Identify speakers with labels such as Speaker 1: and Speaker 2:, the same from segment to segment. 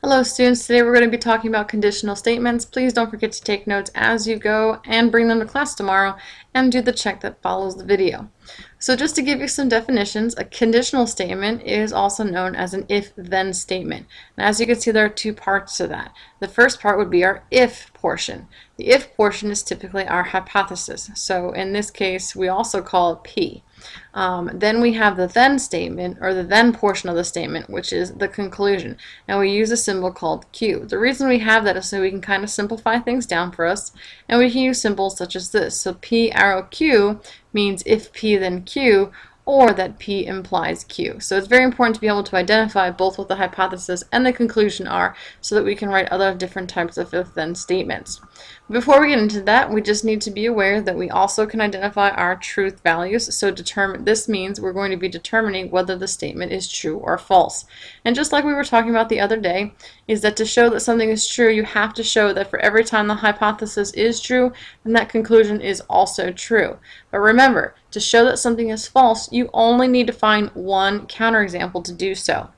Speaker 1: Hello students, today we're going to be talking about conditional statements. Please don't forget to take notes as you go and bring them to class tomorrow and do the check that follows the video. So just to give you some definitions, a conditional statement is also known as an if-then statement. And as you can see, there are two parts to that. The first part would be our if portion. The if portion is typically our hypothesis. So in this case, we also call it P. Then we have the then statement, or the then portion of the statement, which is the conclusion. And we use a symbol called Q. The reason we have that is so we can kind of simplify things down for us, and we can use symbols such as this. So P arrow Q means if P then Q, or that P implies Q. So it's very important to be able to identify both what the hypothesis and the conclusion are so that we can write other different types of if-then statements. Before we get into that, we just need to be aware that we also can identify our truth values. So this means we're going to be determining whether the statement is true or false. And just like we were talking about the other day, is that to show that something is true, you have to show that for every time the hypothesis is true, then that conclusion is also true. But remember, to show that something is false, you only need to find one counterexample to do so.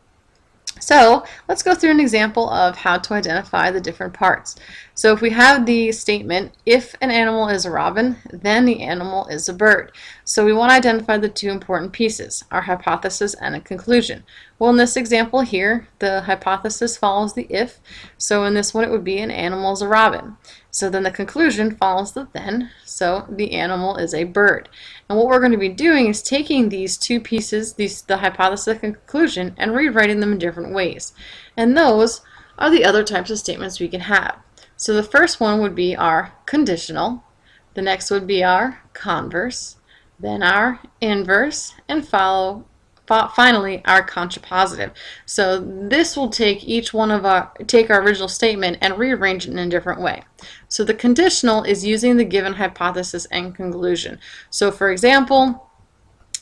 Speaker 1: So let's go through an example of how to identify the different parts. So if we have the statement, if an animal is a robin, then the animal is a bird. So we want to identify the two important pieces, our hypothesis and a conclusion. Well, in this example here, the hypothesis follows the if. So in this one, it would be an animal is a robin. So then the conclusion follows the then, so the animal is a bird. And what we're going to be doing is taking these two pieces, the hypothesis and conclusion, and rewriting them in different ways. And those are the other types of statements we can have. So the first one would be our conditional, the next would be our converse, then our inverse, and finally our contrapositive. So this will take our original statement and rearrange it in a different way. So the conditional is using the given hypothesis and conclusion. So for example,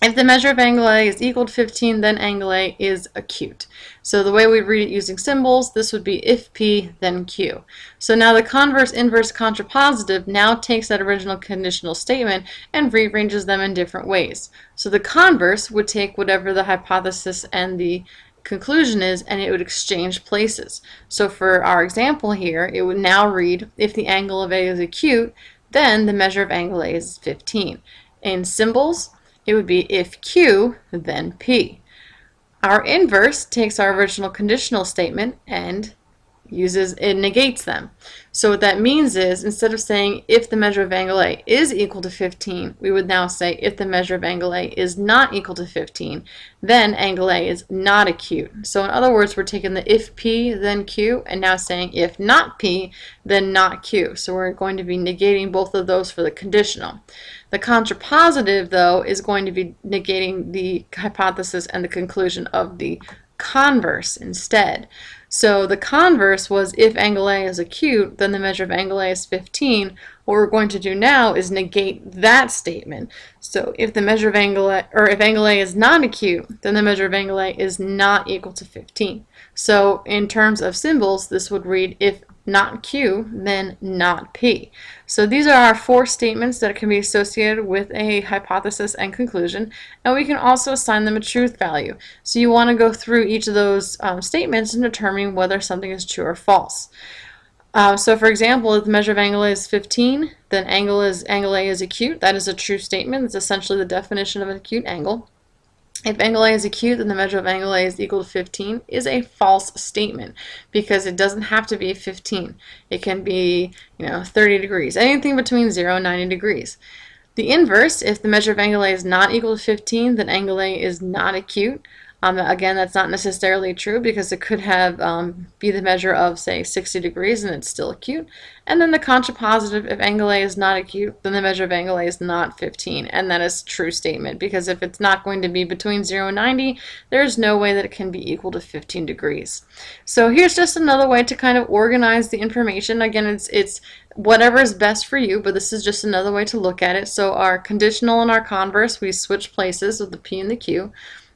Speaker 1: if the measure of angle A is equal to 15, then angle A is acute. So the way we read it using symbols, this would be if P, then Q. So now the converse, inverse, contrapositive now takes that original conditional statement and rearranges them in different ways. So the converse would take whatever the hypothesis and the conclusion is, and it would exchange places. So for our example here, it would now read, if the angle of A is acute, then the measure of angle A is 15. In symbols, it would be if Q, then P. Our inverse takes our original conditional statement and negates them. So what that means is, instead of saying if the measure of angle A is equal to 15, we would now say if the measure of angle A is not equal to 15, then angle A is not acute. So in other words, we're taking the if P, then Q, and now saying if not P, then not Q. So we're going to be negating both of those for the conditional. The contrapositive, though, is going to be negating the hypothesis and the conclusion of the converse instead. So the converse was if angle A is acute, then the measure of angle A is 15. What we're going to do now is negate that statement. So if the measure of angle A, or if angle A is not acute, then the measure of angle A is not equal to 15. So in terms of symbols, this would read if not Q, then not P. So these are our four statements that can be associated with a hypothesis and conclusion, and we can also assign them a truth value. So you want to go through each of those statements and determine whether something is true or false. So for example, if the measure of angle A is 15, then angle A is acute. That is a true statement. It's essentially the definition of an acute angle. If angle A is acute, then the measure of angle A is equal to 15 is a false statement because it doesn't have to be 15. It can be, 30 degrees, anything between 0 and 90 degrees. The inverse, if the measure of angle A is not equal to 15, then angle A is not acute. Again, that's not necessarily true because it could have be the measure of, say, 60 degrees and it's still acute. And then the contrapositive, if angle A is not acute, then the measure of angle A is not 15. And that is a true statement because if it's not going to be between 0 and 90, there's no way that it can be equal to 15 degrees. So here's just another way to kind of organize the information. Again, it's whatever is best for you, but this is just another way to look at it. So our conditional and our converse, we switch places with the P and the Q.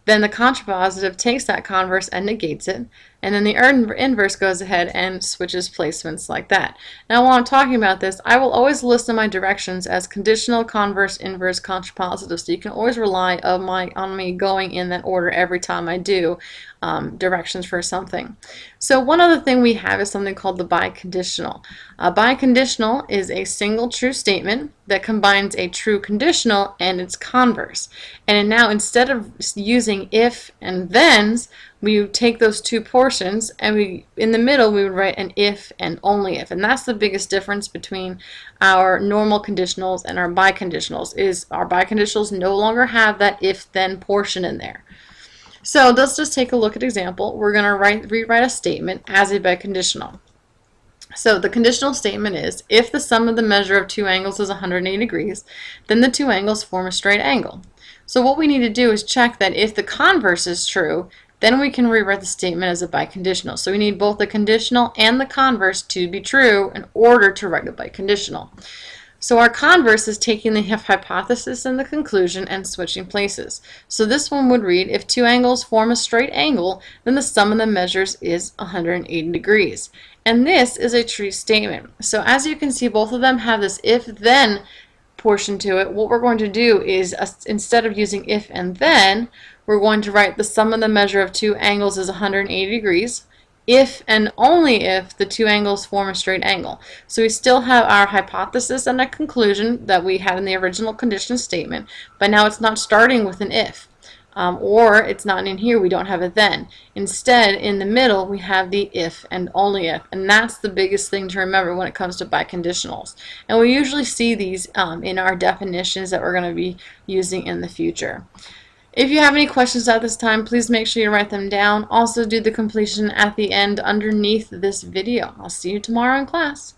Speaker 1: Then the contrapositive takes that converse and negates it. And then the inverse goes ahead and switches placements like that. Now while I'm talking about this, I will always list in my directions as conditional, converse, inverse, contrapositive, so you can always rely on me going in that order every time I do directions for something. So one other thing we have is something called the biconditional. A biconditional is a single true statement that combines a true conditional and its converse. And now instead of using if and thens, we take those two portions and in the middle we would write an if and only if. And that's the biggest difference between our normal conditionals and our biconditionals, is our biconditionals no longer have that if-then portion in there. So let's just take a look at example. We're going to rewrite a statement as a biconditional. So the conditional statement is, if the sum of the measure of two angles is 180 degrees, then the two angles form a straight angle. So what we need to do is check that if the converse is true, then we can rewrite the statement as a biconditional. So we need both the conditional and the converse to be true in order to write a biconditional. So our converse is taking the hypothesis and the conclusion and switching places. So this one would read, if two angles form a straight angle, then the sum of the measures is 180 degrees. And this is a true statement. So as you can see, both of them have this if-then portion to it. What we're going to do is, instead of using if and then, we're going to write the sum of the measure of two angles is 180 degrees. If and only if the two angles form a straight angle. So we still have our hypothesis and a conclusion that we had in the original condition statement, but now it's not starting with an if. Or it's not in here, we don't have a then. Instead, in the middle, we have the if and only if. And that's the biggest thing to remember when it comes to biconditionals. And we usually see these in our definitions that we're going to be using in the future. If you have any questions at this time, please make sure you write them down. Also do the completion at the end underneath this video. I'll see you tomorrow in class.